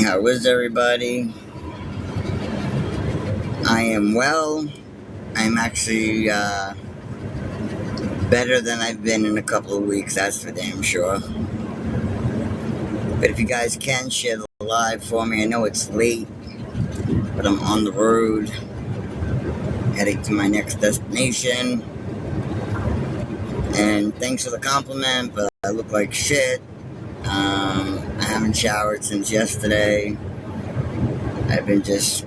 How is everybody? I am well. I'm actually better than I've been in a couple of weeks, that's for damn sure. But if you guys can share the live for me, I know it's late, but I'm on the road, heading to my next destination. And thanks for the compliment, but I look like shit. I haven't showered since yesterday. I've been just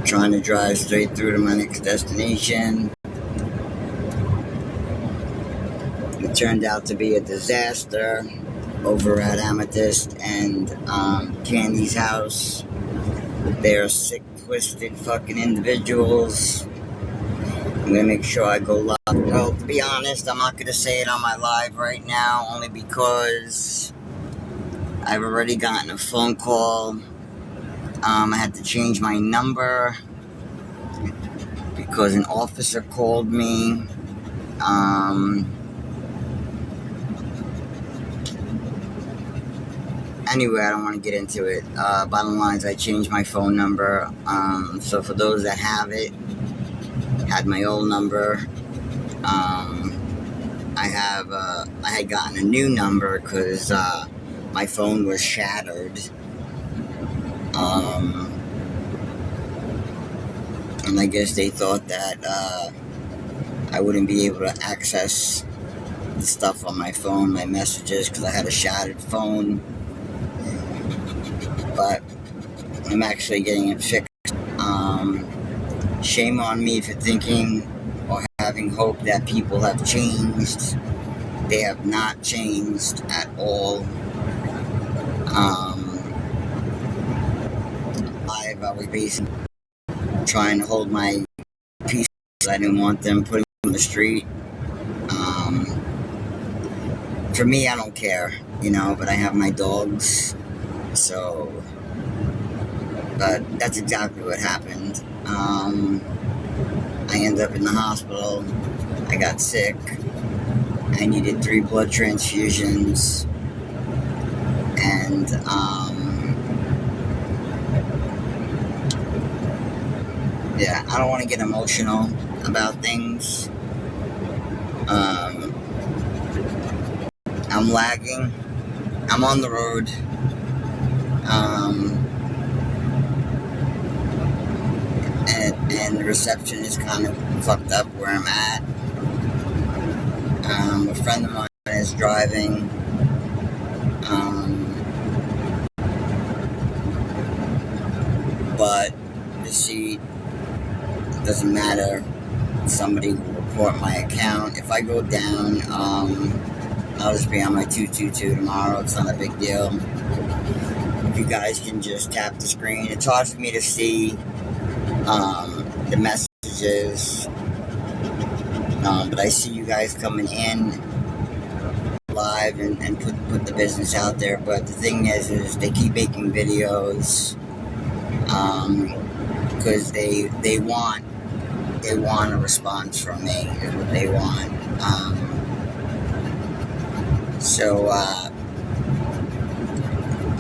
trying to drive straight through to my next destination. It turned out to be a disaster over at Amethyst and Candy's house. They're sick, twisted fucking individuals. I'm gonna make sure I go live. Well, to be honest, I'm not gonna say it on my live right now, only because I've already gotten a phone call. I had to change my number because an officer called me. Anyway, I don't want to get into it. Bottom line is I changed my phone number. So for those that have it, had my old number. I had gotten a new number because my phone was shattered. And I guess they thought that I wouldn't be able to access the stuff on my phone, my messages, because I had a shattered phone. But I'm actually getting it fixed. Shame on me for thinking or having hope that people have changed. They have not changed at all. I was basically trying to hold my peace. I didn't want them putting me on the street. For me, I don't care, but I have my dogs, so, but that's exactly what happened. I ended up in the hospital. I got sick. I needed 3 blood transfusions, and yeah, I don't want to get emotional about things. I'm lagging. I'm on the road. And the reception is kind of fucked up where I'm at. A friend of mine is driving. But the seat doesn't matter. Somebody will report my account. If I go down, I'll just be on my 222 tomorrow. It's not a big deal. If you guys can just tap the screen. It's hard for me to see the messages. But I see you guys coming in live and put the business out there. But the thing is they keep making videos because they want a response from me, is what they want. So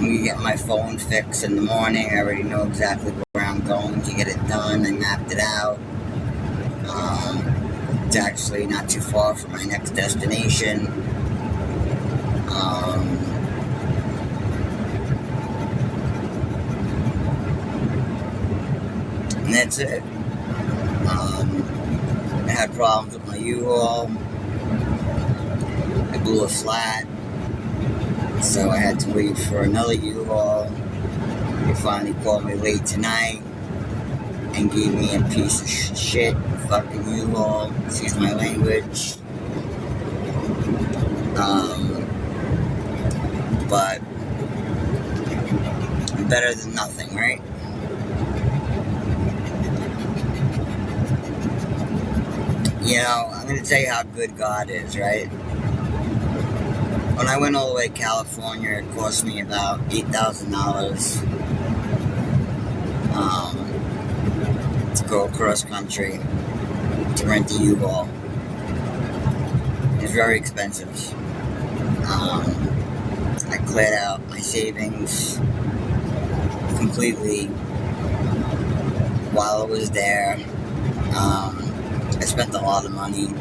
we get my phone fixed in the morning. I already know exactly where I'm going to get it done. I mapped it out. It's actually not too far from my next destination. And that's it. I had problems with my U-Haul. I blew a flat, so I had to wait for another U-Haul. They finally called me late tonight and gave me a piece of shit fucking U-Haul. Excuse my language. But better than nothing, right? I'm going to tell you how good God is, right? When I went all the way to California, it cost me about $8,000 to go across country to rent a U-Haul. It's very expensive. I cleared out my savings. completely while I was there. I spent a lot of money.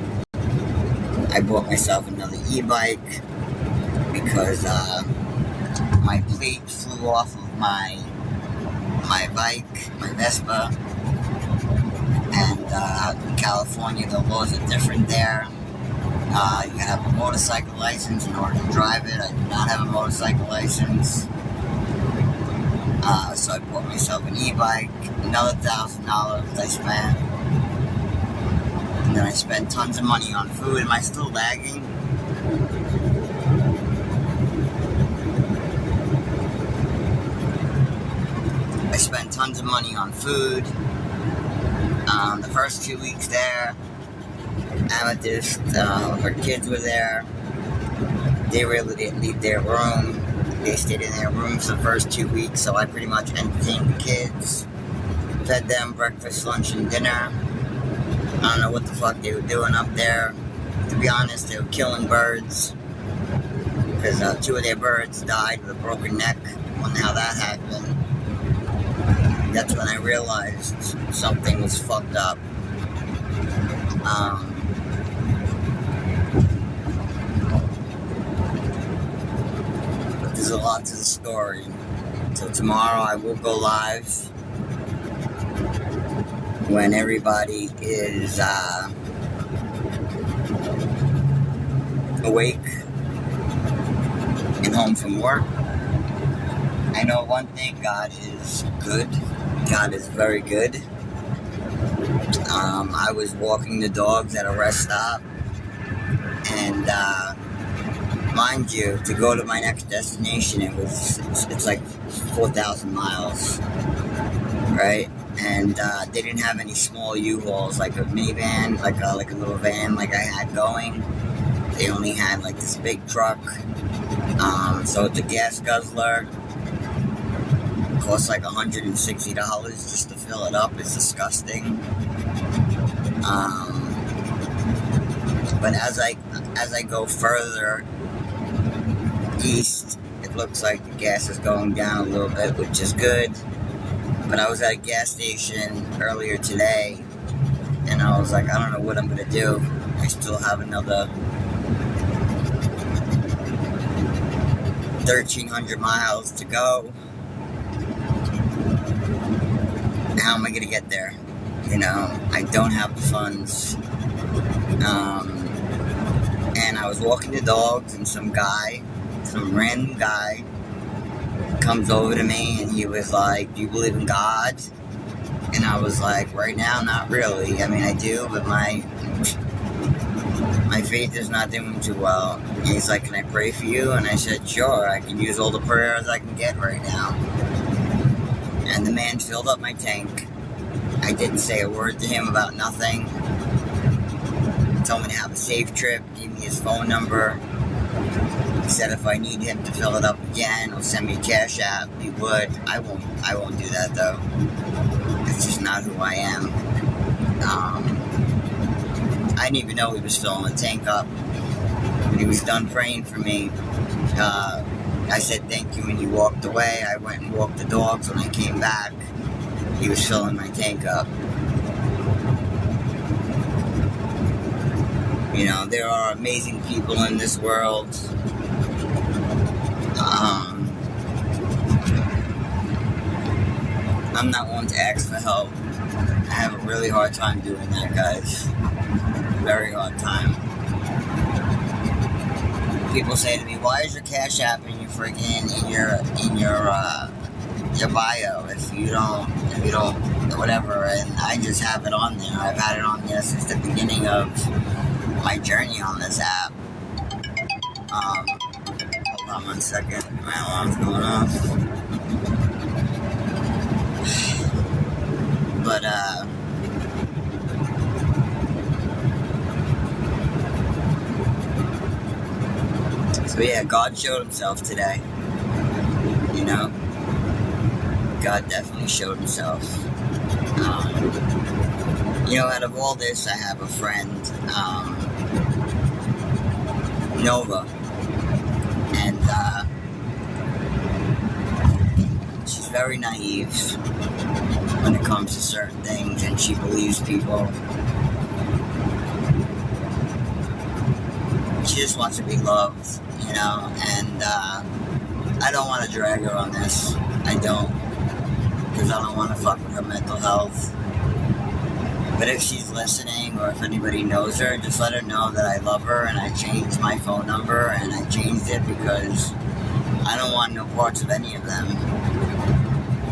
I bought myself another e-bike because my plate flew off of my bike, my Vespa, and in California the laws are different there. You gotta have a motorcycle license in order to drive it. I do not have a motorcycle license. So I bought myself an e-bike, another $1,000 I spent. And then I spent tons of money on food. Am I still lagging? I spent tons of money on food. The first 2 weeks there, Amethyst, her kids were there. They really didn't leave their room. They stayed in their rooms the first 2 weeks, so I pretty much entertained the kids. Fed them breakfast, lunch, and dinner. I don't know what the fuck they were doing up there. To be honest, they were killing birds. Because 2 of their birds died with a broken neck. I wonder how that happened. That's when I realized something was fucked up. But there's a lot to the story. So tomorrow I will go live when everybody is awake and home from work. I know one thing, God is good. God is very good. I was walking the dogs at a rest stop, and mind you, to go to my next destination, it's like 4,000 miles, right? And they didn't have any small U-Hauls, like a minivan, like a little van like I had going. They only had like this big truck. So it's a gas guzzler. It costs like $160 just to fill it up. It's disgusting. But as I go further east, it looks like the gas is going down a little bit, which is good. But I was at a gas station earlier today, and I was like, I don't know what I'm gonna do. I still have another 1,300 miles to go. How am I gonna get there? You know, I don't have the funds. And I was walking the dogs, and some random guy, comes over to me, and he was like, "Do you believe in God?" And I was like, "Right now, not really. I mean, I do, but my faith is not doing too well." And he's like, "Can I pray for you?" And I said, "Sure, I can use all the prayers I can get right now." And the man filled up my tank. I didn't say a word to him about nothing. He told me to have a safe trip, gave me his phone number. He said if I need him to fill it up again or send me a cash app, he would. I won't do that though. It's just not who I am. I didn't even know he was filling the tank up. When he was done praying for me, I said thank you and he walked away. I went and walked the dogs. When I came back, he was filling my tank up. You know, there are amazing people in this world. I'm not one to ask for help. I have a really hard time doing that, guys. Very hard time. People say to me, "Why is your Cash App in your friggin' in your bio if you don't whatever?" And I just have it on there. I've had it on there since the beginning of my journey on this app. Hold on 1 second. My alarm's going off. But so yeah, God showed himself today. You know, God definitely showed himself. You know, out of all this, I have a friend, Nova, and she's she's very naive when it comes to certain things, and she believes people. She just wants to be loved, you know, and I don't want to drag her on this. I don't, because I don't want to fuck with her mental health. But if she's listening, or if anybody knows her, just let her know that I love her, and I changed my phone number, and I changed it because I don't want no parts of any of them.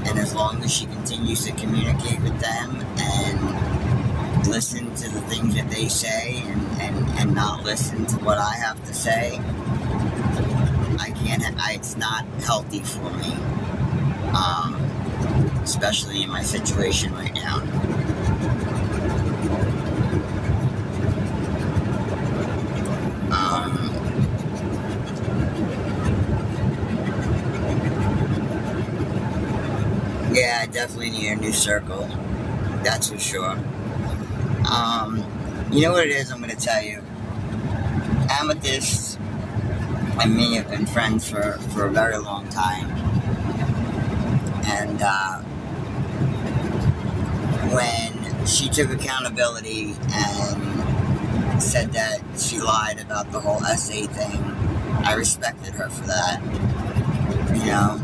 And as long as she continues to communicate with them and listen to the things that they say and not listen to what I have to say, it's not healthy for me. Especially in my situation right now. Yeah, I definitely need a new circle. That's for sure. You know what it is? I'm going to tell you. Amethyst and me have been friends for a very long time. And when she took accountability and said that she lied about the whole essay thing, I respected her for that. You know?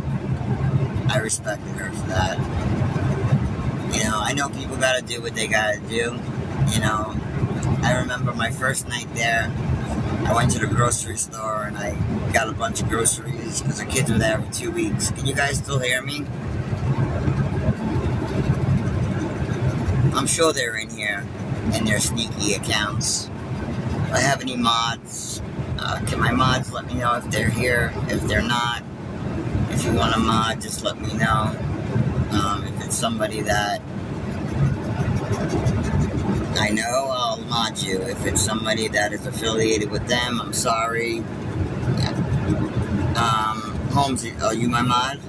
I respected her for that. You know, I know people gotta do what they gotta do. You know, I remember my first night there, I went to the grocery store and I got a bunch of groceries because the kids were there for 2 weeks. Can you guys still hear me? I'm sure they're in here in their sneaky accounts. If I have any mods, can my mods let me know if they're here? If they're not, if you want a mod, just let me know. If it's somebody that I know, I'll mod you. If it's somebody that is affiliated with them, I'm sorry. Holmes, are you my mod?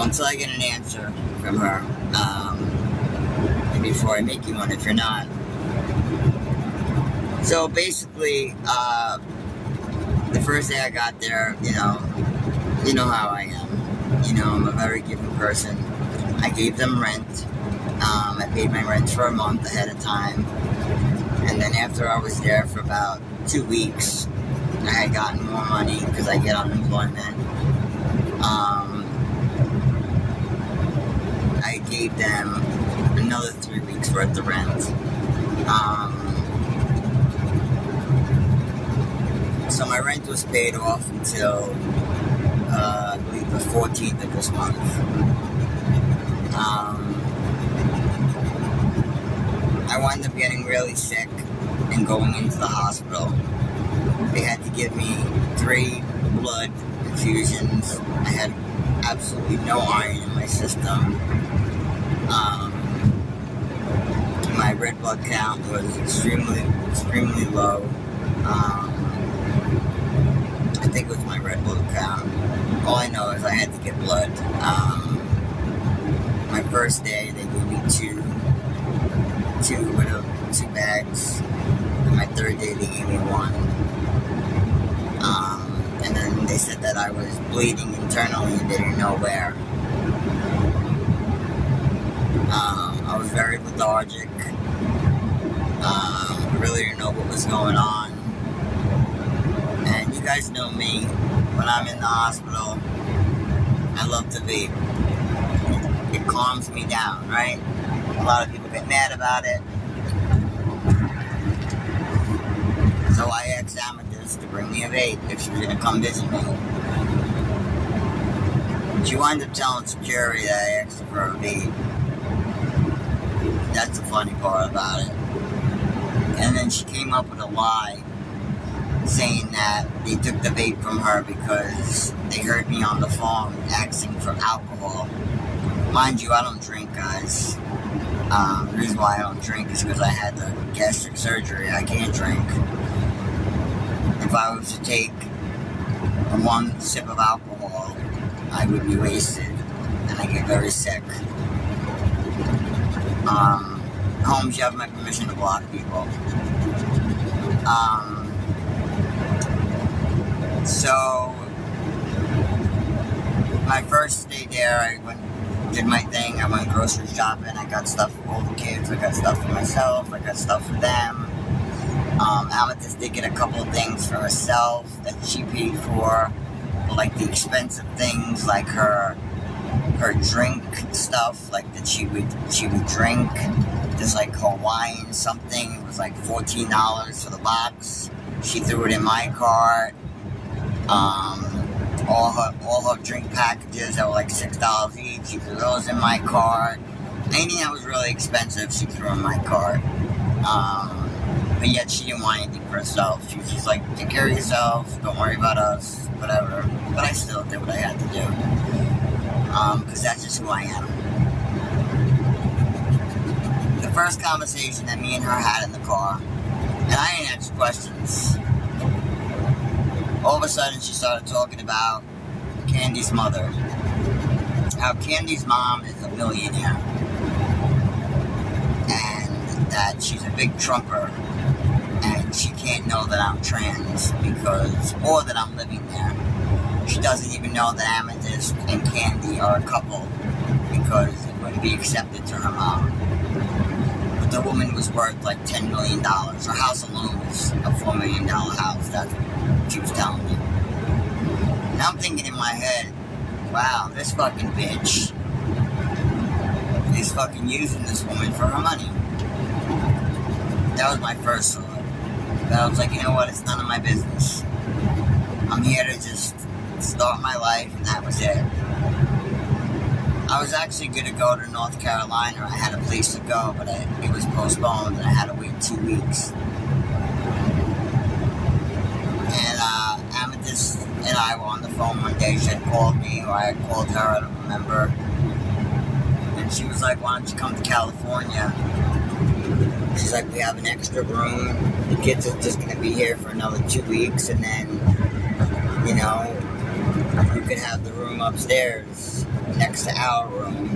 Until I get an answer from her, before I make you one, if you're not. So basically, the first day I got there, you know how I am. You know, I'm a very giving person. I gave them rent. I paid my rent for a month ahead of time. And then after I was there for about 2 weeks, I had gotten more money because I get unemployment. I gave them another 3 weeks worth of rent. So my rent was paid off until, I believe, the 14th of this month. I wound up getting really sick and going into the hospital. They had to give me 3 blood infusions. I had absolutely no iron in my system. My red blood count was extremely low. I think it was my red blood count. All I know is I had to get blood. My first day, they gave me two bags. And my third day, they gave me 1. And then they said that I was bleeding internally and they didn't know where. I was very lethargic. I really didn't know what was going on. And you guys know me. When I'm in the hospital, I love to vape. It calms me down, right? A lot of people get mad about it. So I asked Amethyst to bring me a vape if she was going to come visit me. She wound up telling security that I asked her for a vape. That's the funny part about it. And then she came up with a lie, saying that they took the vape from her because they heard me on the phone asking for alcohol. Mind you, I don't drink, guys. The reason why I don't drink is because I had the gastric surgery. I can't drink. If I was to take and one sip of alcohol, I would be wasted, and I get very sick. Holmes, you have my permission to block people. So, my first day there, I did my thing. I went grocery shopping. I got stuff for all the kids. I got stuff for myself. I got stuff for them. Amethyst did get a couple of things for herself that she paid for, like the expensive things, like her drink stuff, like that she would drink. There's like Hawaiian something. It was like $14 for the box. She threw it in my cart. All her drink packages that were like $6 each. She threw those in my cart. Anything that was really expensive, she threw in my cart. But yet she didn't want anything for herself. She was just like, take care of yourself, don't worry about us, whatever. But I still did what I had to do. Because that's just who I am. The first conversation that me and her had in the car, and I didn't ask questions. All of a sudden she started talking about Candy's mother. How Candy's mom is a millionaire. And that she's a big trumper. And she can't know that I'm trans or that I'm living there. She doesn't even know that Amethyst and Candy are a couple because it wouldn't be accepted to her mom. But the woman was worth like $10 million. Her house alone was a $4 million house. That's what she was telling me. And I'm thinking in my head, wow, this fucking bitch is fucking using this woman for her money. That was my first thought. But I was like, you know what, it's none of my business. I'm here to just start my life, and that was it. I was actually going to go to North Carolina. I had a place to go, but it was postponed, and I had to wait 2 weeks. And Amethyst and I were on the phone one day. She had called me, or I had called her, I don't remember. And she was like, why don't you come to California? She's like, we have an extra room. The kids are just going to be here for another 2 weeks, and then, you know, you can have the room upstairs next to our room.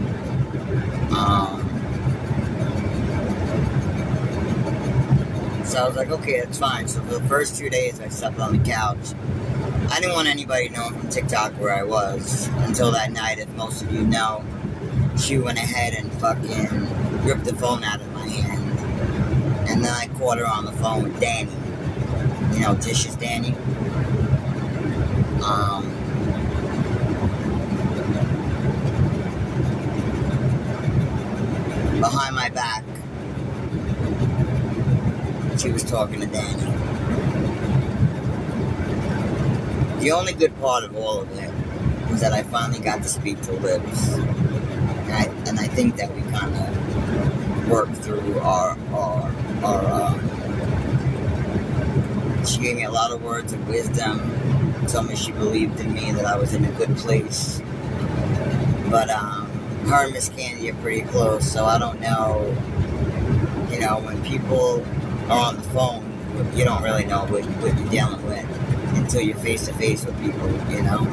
So I was like, okay, that's fine. So for the first 2 days, I slept on the couch. I didn't want anybody knowing from TikTok where I was until that night, as most of you know. She went ahead and fucking ripped the phone out of my hand. And then I caught her on the phone with Danny. You know, Dishes Danny. Behind my back, she was talking to Danny. The only good part of all of it was that I finally got to speak to Liz. And I think that we kind of worked through our she gave me a lot of words of wisdom, told me she believed in me, that I was in a good place. But her and Miss Candy are pretty close, so I don't know, you know, when people are on the phone, you don't really know what you're dealing with until you're face to face with people, you know.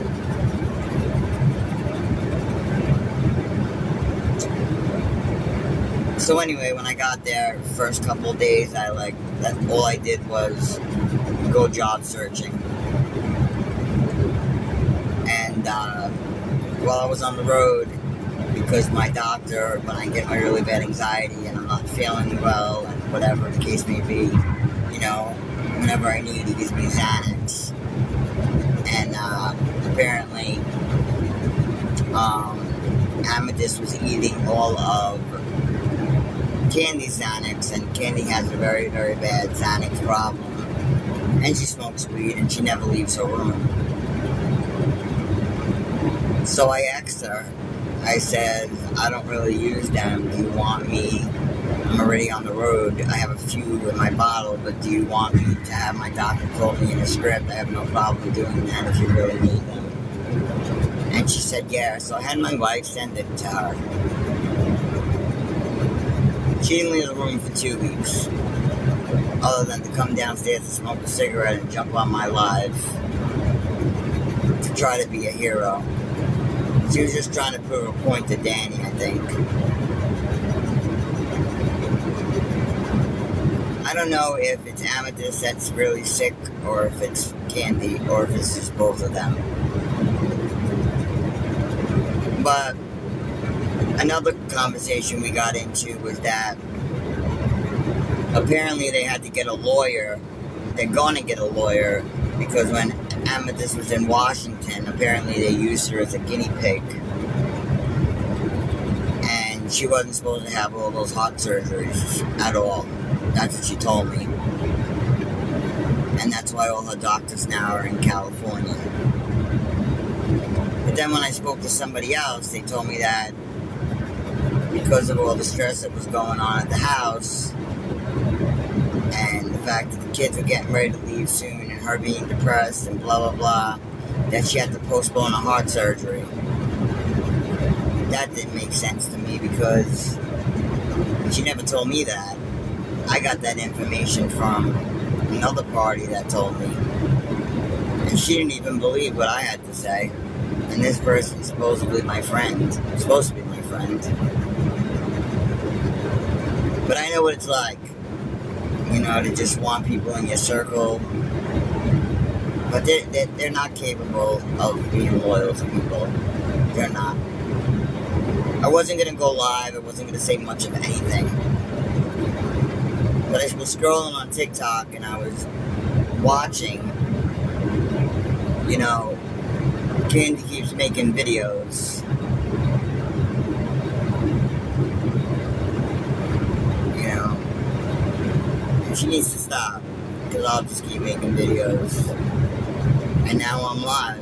So anyway, when I got there, first couple of days, all I did was go job searching. And while I was on the road, because my doctor, when I get my really bad anxiety and I'm not feeling well and whatever the case may be, you know, whenever I need, he gives me Xanax. And apparently, Amethyst was eating all of Candy's Xanax, and Candy has a very, very bad Xanax problem. And she smokes weed, and she never leaves her room. So I asked her, I said, I don't really use them. Do you want me? I'm already on the road. I have a few in my bottle, but do you want me to have my doctor quote me in a script? I have no problem doing that if you really need them. And she said, yeah. So I had my wife send it to her. She didn't leave the room for 2 weeks, other than to come downstairs and smoke a cigarette and jump on my live. try to be a hero. She was just trying to prove a point to Danny, I think. I don't know if it's Amethyst that's really sick, or if it's Candy, or if it's just both of them. But another conversation we got into was that apparently they had to get a lawyer. They're gonna get a lawyer because when Amethyst was in Washington, apparently they used her as a guinea pig. And she wasn't supposed to have all those heart surgeries at all. That's what she told me. And that's why all her doctors now are in California. But then when I spoke to somebody else, they told me that because of all the stress that was going on at the house, and the fact that the kids were getting ready to leave soon, and her being depressed, and blah, blah, blah, that she had to postpone a heart surgery. That didn't make sense to me because she never told me that. I got that information from another party that told me. And she didn't even believe what I had to say. And this person's supposedly my friend. Supposed to be my friend. But I know what it's like. You know, to just want people in your circle. But they're not capable of being loyal to people. They're not. I wasn't going to go live. I wasn't going to say much of anything. But I was scrolling on TikTok and I was watching, you know, Candy keeps making videos. You know, and she needs to stop because I'll just keep making videos. And now I'm live.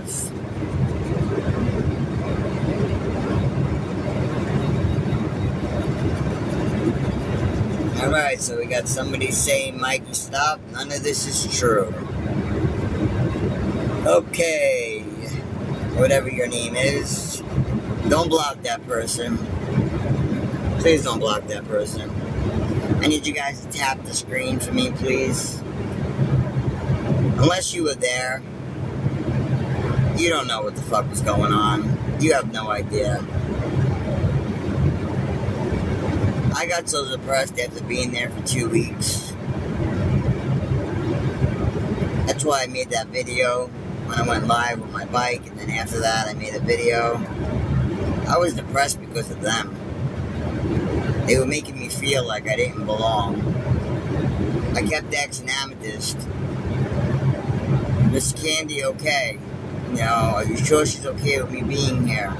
Alright, so we got somebody saying, Mikey, stop. None of this is true. Okay. Whatever your name is, don't block that person. Please don't block that person. I need you guys to tap the screen for me, please. Unless you were there, you don't know what the fuck was going on. You have no idea. I got so depressed after being there for 2 weeks. That's why I made that video when I went live with my bike, and then after that I made a video. I was depressed because of them. They were making me feel like I didn't belong. I kept asking Amethyst, "Miss Candy okay? You know, are you sure she's okay with me being here?"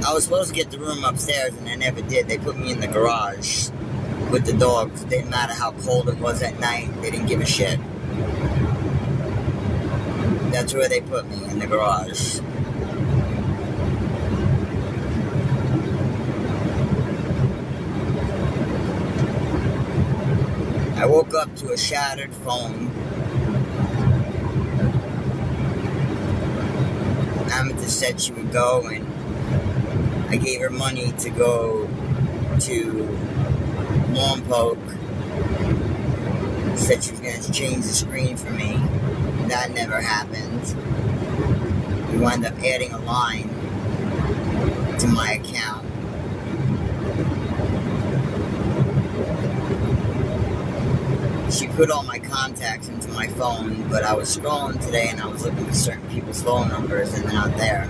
I was supposed to get the room upstairs, and I never did. They put me in the garage with the dogs. It didn't matter how cold it was at night. They didn't give a shit. That's where they put me, in the garage. I woke up to a shattered phone. Amethyst said she would go, and I gave her money to go to Lompoc. Said she was going to change the screen for me. That never happened. We wound up adding a line to my account. She put all my contacts into my phone, but I was scrolling today and I was looking for certain people's phone numbers and they're not there.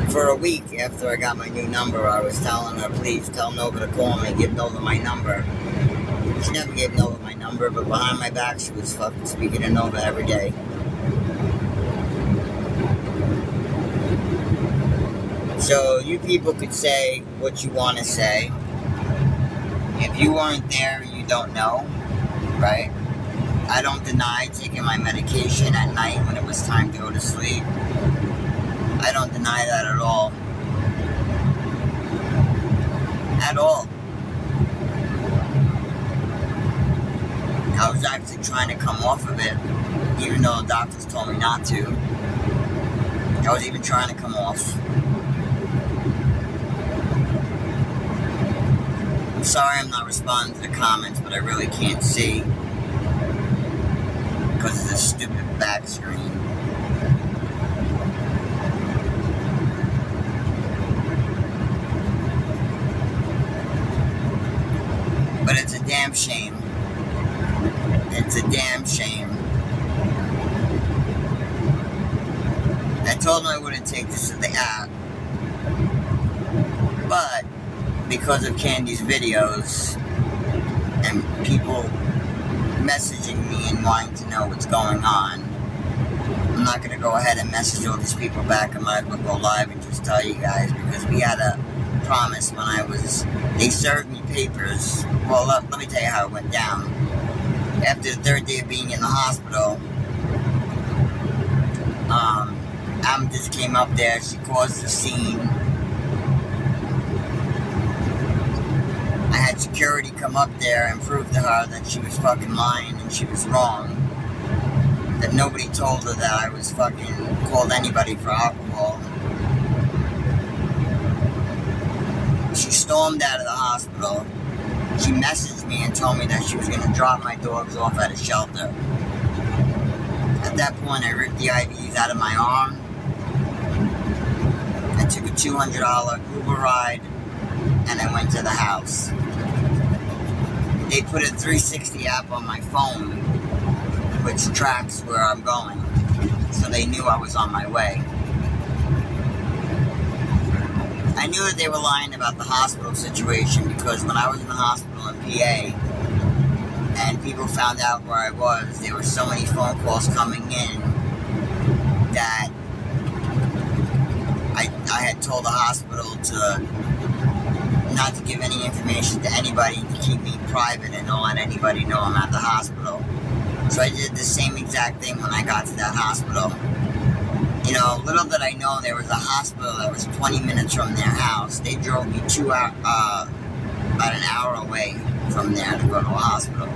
For a week after I got my new number, I was telling her, please tell Nova to call me, give Nova my number. She never gave Nova my number, but behind my back she was fucking speaking to Nova every day. So you people could say what you want to say. If you weren't there, you don't know, right? I don't deny taking my medication at night when it was time to go to sleep. I don't deny that at all. At all. I was actually trying to come off of it, even though the doctors told me not to. I was even trying to come off. I'm sorry I'm not responding to the comments, but I really can't see because of this stupid back screen. But it's a damn shame. It's a damn shame. I told them I wouldn't take this to the app, but because of Candy's videos and people messaging me and wanting to know what's going on, I'm not going to go ahead and message all these people back. I might as well go live and just tell you guys, because we had a promise when they served me papers. Well, let me tell you how it went down. After the third day of being in the hospital, Amethyst came up there. She caused a scene. I had security come up there and prove to her that she was fucking lying and she was wrong. That nobody told her that I was fucking called anybody for alcohol. She stormed out of the hospital. She messaged me and told me that she was going to drop my dogs off at a shelter. At that point, I ripped the IVs out of my arm. I took a $200 Uber ride and I went to the house. They put a 360 app on my phone, which tracks where I'm going, so they knew I was on my way. I knew that they were lying about the hospital situation, because when I was in the hospital in PA and people found out where I was, there were so many phone calls coming in that I had told the hospital not to give any information to anybody, to keep me private and don't let anybody know I'm at the hospital. So I did the same exact thing when I got to that hospital. You know, little did I know there was a hospital that was 20 minutes from their house. They drove me about an hour away from there to go to a hospital.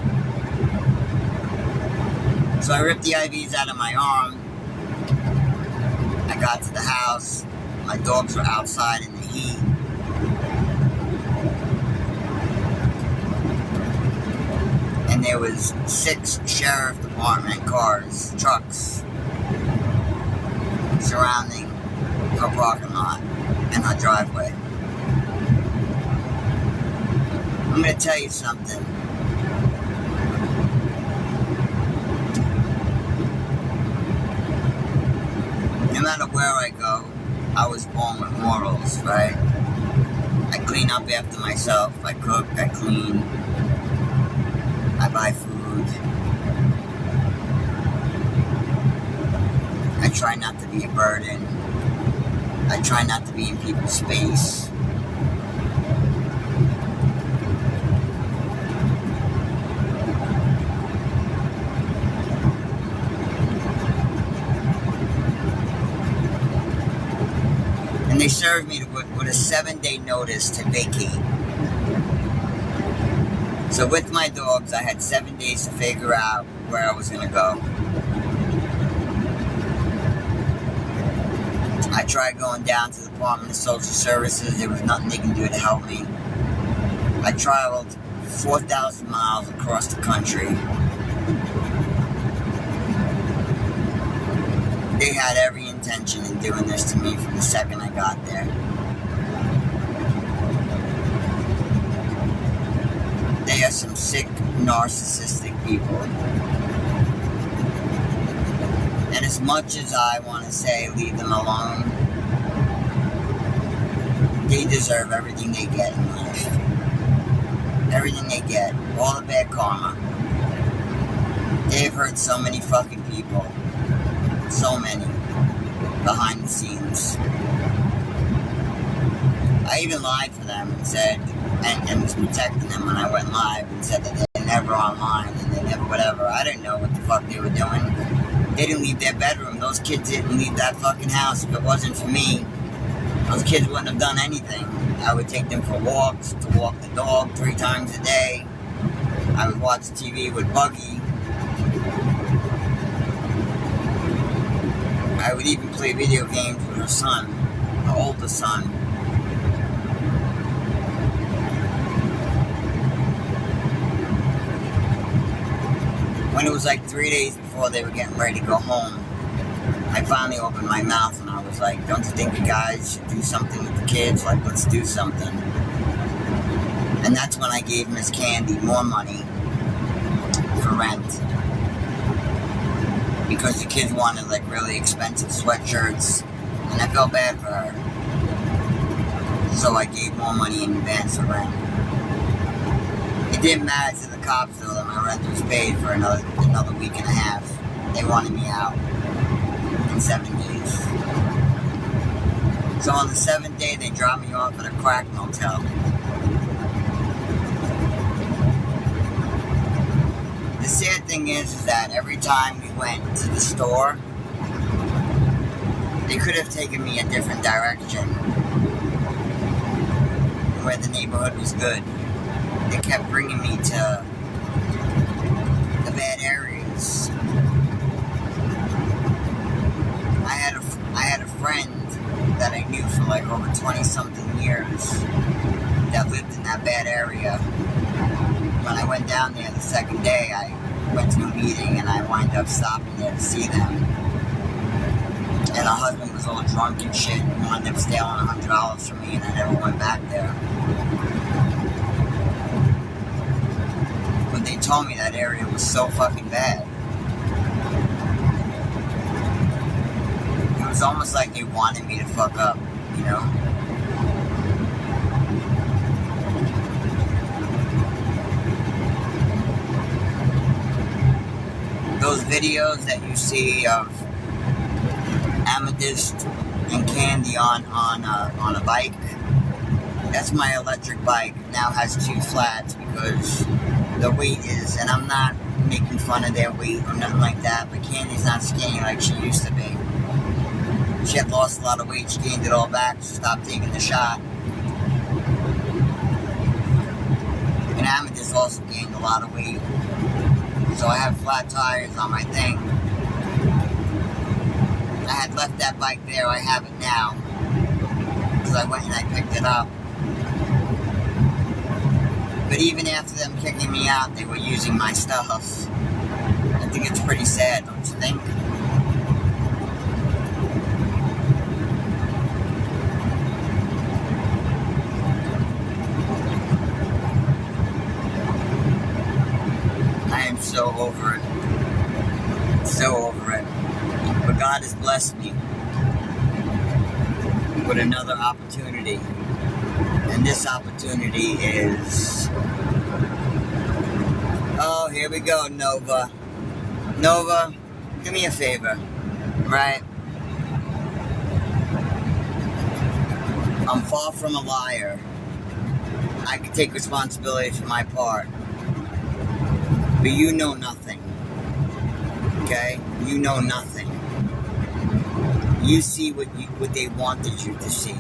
So I ripped the IVs out of my arm. I got to the house. My dogs were outside in the heat. And there was 6 sheriff department cars, trucks, surrounding her parking lot and her driveway. I'm going to tell you something. No matter where I go, I was born with morals, right? I clean up after myself. I cook, I clean, I buy food. I try not to be a burden. I try not to be in people's space. And they served me with a 7-day notice to vacate. So with my dogs, I had 7 days to figure out where I was going to go. I tried going down to the Department of Social Services. There was nothing they can do to help me. I traveled 4,000 miles across the country. They had every intention in doing this to me from the second I got there. They are some sick, narcissistic people. And as much as I want to say, leave them alone, they deserve everything they get in life. Everything they get. All the bad karma. They've hurt so many fucking people. So many. Behind the scenes. I even lied for them and said, and was protecting them when I went live, and said that they're never online and they never whatever. I didn't know what the fuck they were doing. They didn't leave their bedroom. Those kids didn't leave that fucking house. If it wasn't for me, those kids wouldn't have done anything. I would take them for walks, to walk the dog 3 times a day. I would watch TV with Buggy. I would even play video games with her son, her older son. when it was like 3 days before they were getting ready to go home, I finally opened my mouth and I was like, don't you think you guys should do something with the kids? Like, let's do something. And that's when I gave Miss Candy more money for rent. Because the kids wanted like really expensive sweatshirts. And I felt bad for her. So I gave more money in advance for rent. It didn't matter to the cops though that my rent was paid for another week and a half. They wanted me out in 7 days. So on the 7th day, they dropped me off at a crack motel. The sad thing is that every time we went to the store, they could have taken me a different direction where the neighborhood was good. They kept bringing me to the bad areas. I had a friend that I knew for like over 20-something years that lived in that bad area. When I went down there the second day, I went to a meeting and I wound up stopping there to see them. And her husband was all drunk and shit and wound up stealing $100 from me, and I never went back there. But they told me that area was so fucking bad. It was almost like they wanted me to fuck up, you know? Those videos that you see of Amethyst and Candy on a bike, that's my electric bike. It now has 2 flats because the weight is, and I'm not making fun of their weight or nothing like that, but Candy's not skinny like she used to be. She had lost a lot of weight, she gained it all back, she stopped taking the shot. And Amethyst also gained a lot of weight. So I have flat tires on my thing. I had left that bike there, I have it now. Because I went and I picked it up. But even after them kicking me out, they were using my stuff. I think it's pretty sad, don't you think? I am so over it. So over it. But God has blessed me with another opportunity. And this opportunity is... Oh, here we go, Nova. Nova, do me a favor, right? I'm far from a liar. I can take responsibility for my part. But you know nothing. Okay? You know nothing. You see what they wanted you to see.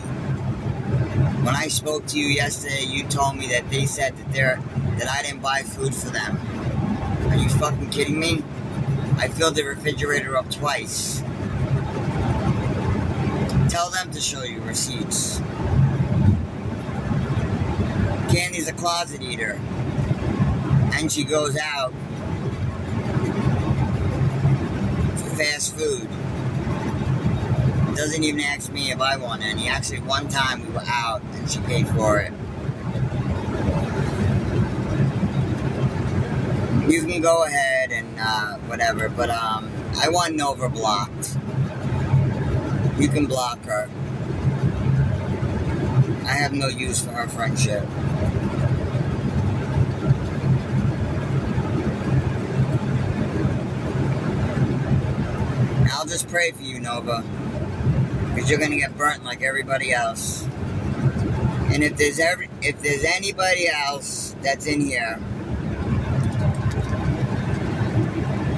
When I spoke to you yesterday, you told me that they said that I didn't buy food for them. Are you fucking kidding me? I filled the refrigerator up twice. Tell them to show you receipts. Candy's a closet eater. And she goes out for fast food. Doesn't even ask me if I want any. Actually, one time we were out and she paid for it. You can go ahead and whatever, but I want Nova blocked. You can block her. I have no use for her friendship. I'll just pray for you, Nova. Because you're gonna get burnt like everybody else. And if there's anybody else that's in here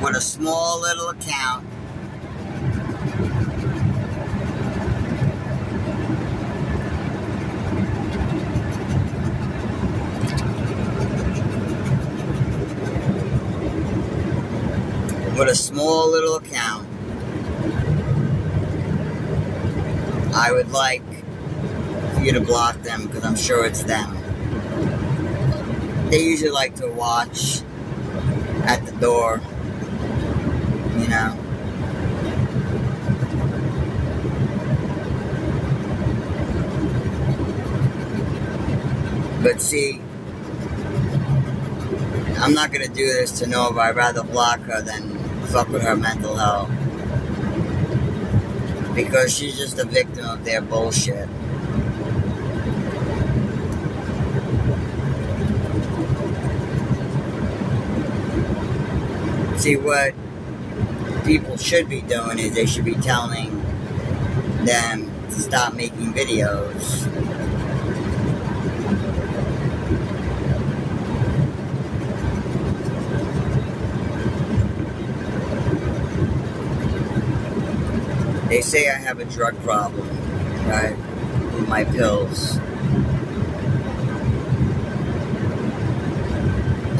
with a small little account, I would like for you to block them because I'm sure it's them. They usually like to watch at the door you know. But see, I'm not gonna do this to Nova. I'd rather block her than fuck with her mental health. Because she's just a victim of their bullshit. See, what people should be doing is they should be telling them to stop making videos. They say I have a drug problem, right? With my pills.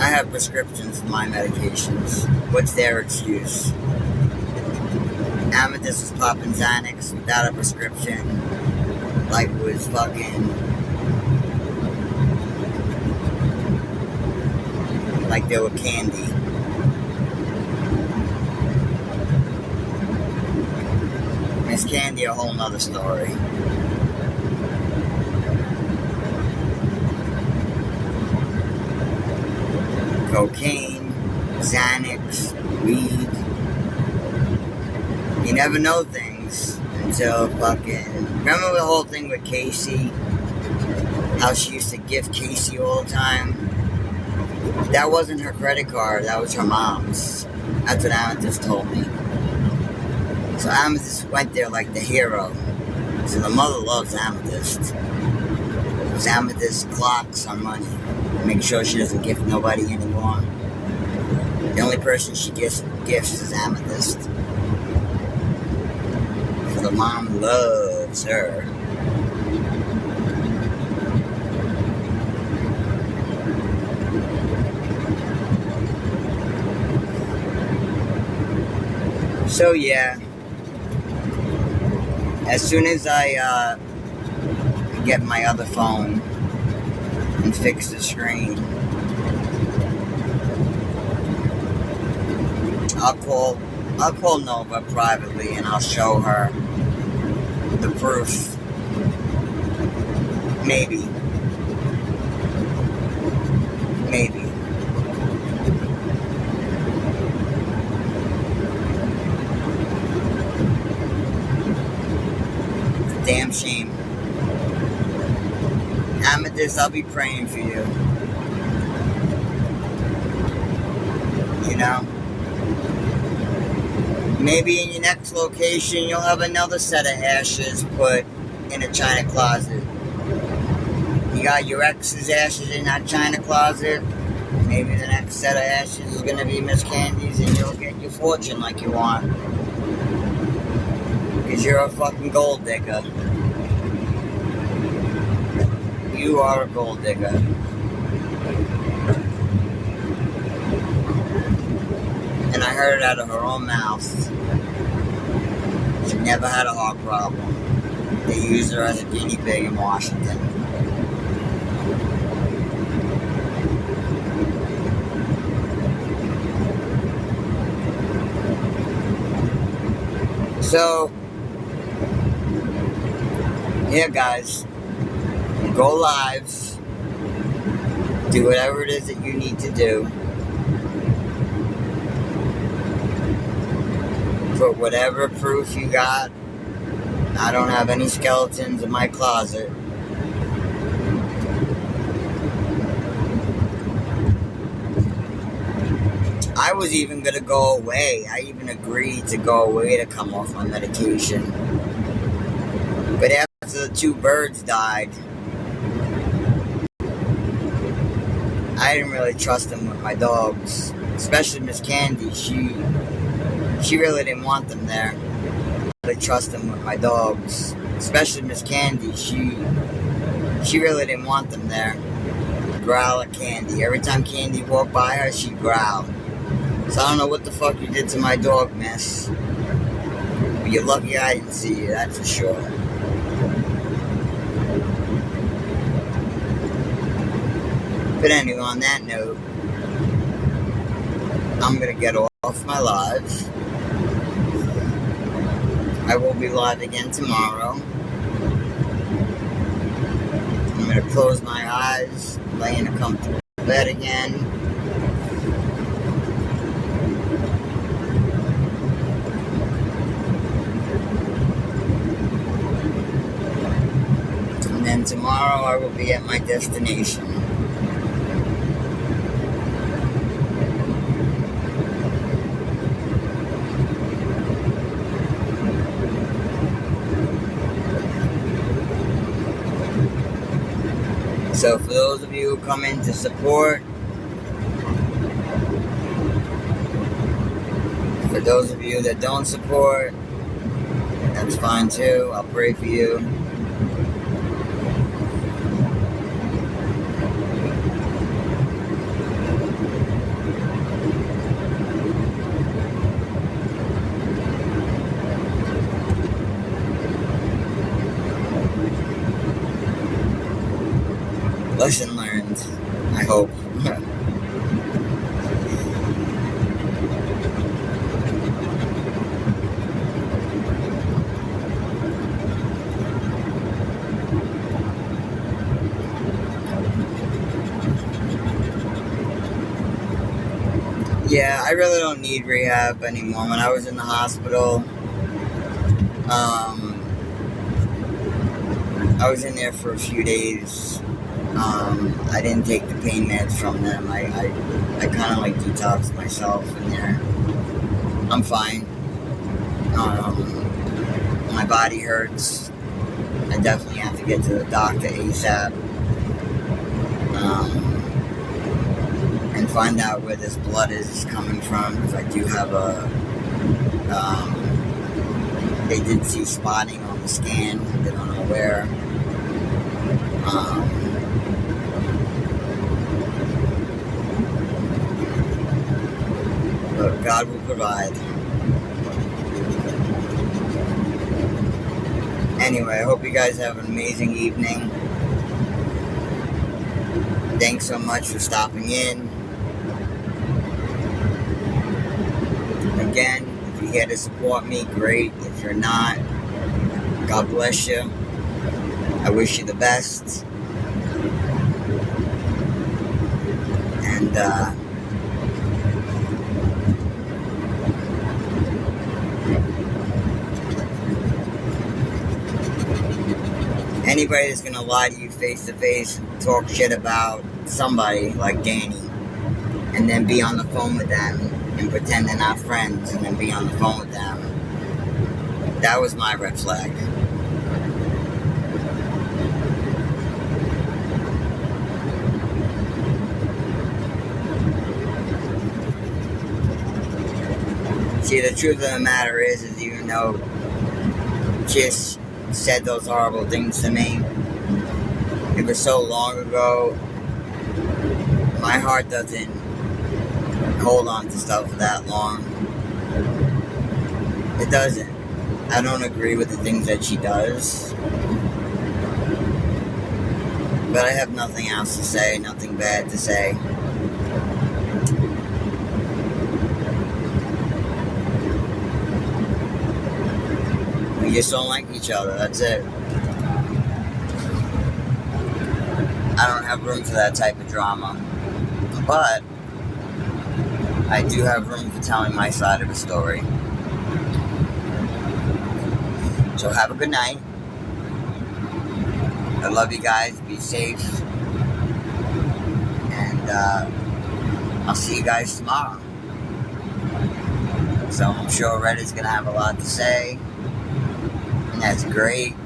I have prescriptions for my medications. What's their excuse? Amethyst was popping Xanax without a prescription. Like it was fucking... like they were candy. Miss Candy, a whole nother story. Cocaine, Xanax, weed. You never know things until fucking... Remember the whole thing with Casey? How she used to gift Casey all the time? That wasn't her credit card, that was her mom's. That's what Amethyst told me. So Amethyst went there like the hero. So the mother loves Amethyst. Because Amethyst clocks on money. Make sure she doesn't gift nobody anymore. The only person she gifts is Amethyst. So the mom loves her. So yeah. As soon as I get my other phone and fix the screen, I'll call Nova privately and I'll show her the proof. Maybe. Damn shame. Amethyst, I'll be praying for you. You know? Maybe in your next location, you'll have another set of ashes put in a china closet. You got your ex's ashes in that china closet. Maybe the next set of ashes is going to be Miss Candy's and you'll get your fortune like you want. Because you're a fucking gold digger. You are a gold digger. And I heard it out of her own mouth. She never had a heart problem. They used her as a guinea pig in Washington. So, yeah guys, go live, do whatever it is that you need to do, put whatever proof you got. I don't have any skeletons in my closet. I was even going to go away. I even agreed to go away to come off my medication. But after the two birds died, I didn't really trust them with my dogs. Especially Miss Candy. She really didn't want them there. I didn't really trust them with my dogs. Especially Miss Candy. She really didn't want them there. Growl at Candy. Every time Candy walked by her, she'd growl. So I don't know what the fuck you did to my dog, miss. But you're lucky I didn't see you, that's for sure. But anyway, on that note, I'm gonna get off my live. I will be live again tomorrow. I'm going to close my eyes, lay in a comfortable bed again. And then tomorrow I will be at my destination. So for those of you who come in to support, for those of you that don't support, that's fine too. I'll pray for you. Lesson learned, I hope. Yeah, I really don't need rehab anymore. When I was in the hospital, I was in there for a few days. I didn't take the pain meds from them. I kind of like detoxed myself in there. I'm fine. My body hurts. I definitely have to get to the doctor ASAP. And find out where this blood is coming from, because I do have they did see spotting on the scan. They don't know where. But God will provide. Anyway, I hope you guys have an amazing evening. Thanks so much for stopping in. Again, if you're here to support me, great. If you're not, God bless you. I wish you the best. And anybody that's gonna lie to you face to face and talk shit about somebody like Danny, and then be on the phone with them and pretend they're not friends, and then be on the phone with them, that was my red flag. See, the truth of the matter is even though Kiss said those horrible things to me, it was so long ago, my heart doesn't hold on to stuff for that long. It doesn't. I don't agree with the things that she does, but I have nothing else to say, nothing bad to say. We just don't like each other, that's it. I don't have room for that type of drama, but I do have room for telling my side of the story. So have a good night. I love you guys. Be safe. And I'll see you guys tomorrow. So I'm sure Reddit's going to have a lot to say. And that's great.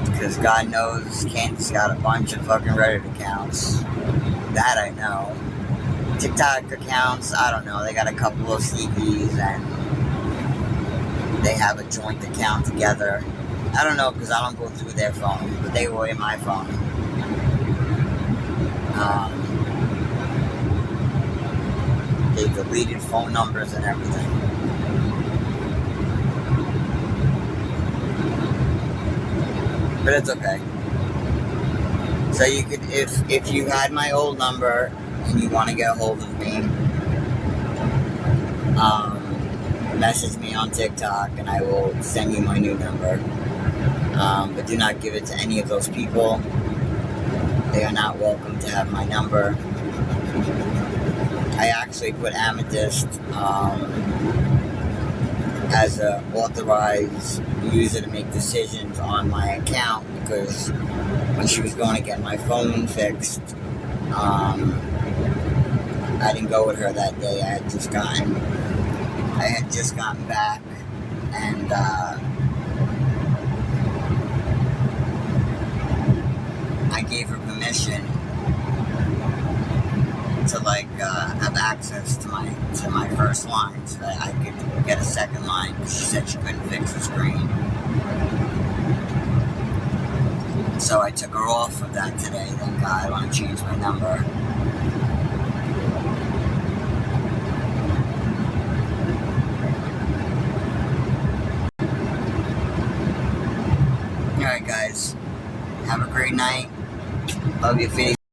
Because God knows Candy's got a bunch of fucking Reddit accounts. That I know. TikTok accounts, I don't know. They got a couple of sneakies and they have a joint account together. I don't know because I don't go through their phone, but they were in my phone. They deleted phone numbers and everything. But it's okay. So you could, if you had my old number and you want to get a hold of me, message me on TikTok and I will send you my new number. But do not give it to any of those people. They are not welcome to have my number. I actually put Amethyst as an authorized user to make decisions on my account, because when she was going to get my phone fixed, I didn't go with her that day. I had just gotten back, and I gave her permission to have access to my first line so that I could get a second line, because she said she couldn't fix the screen. So I took her off of that today. Thank God. I want to change my number. Alright guys, have a great night. Love your face.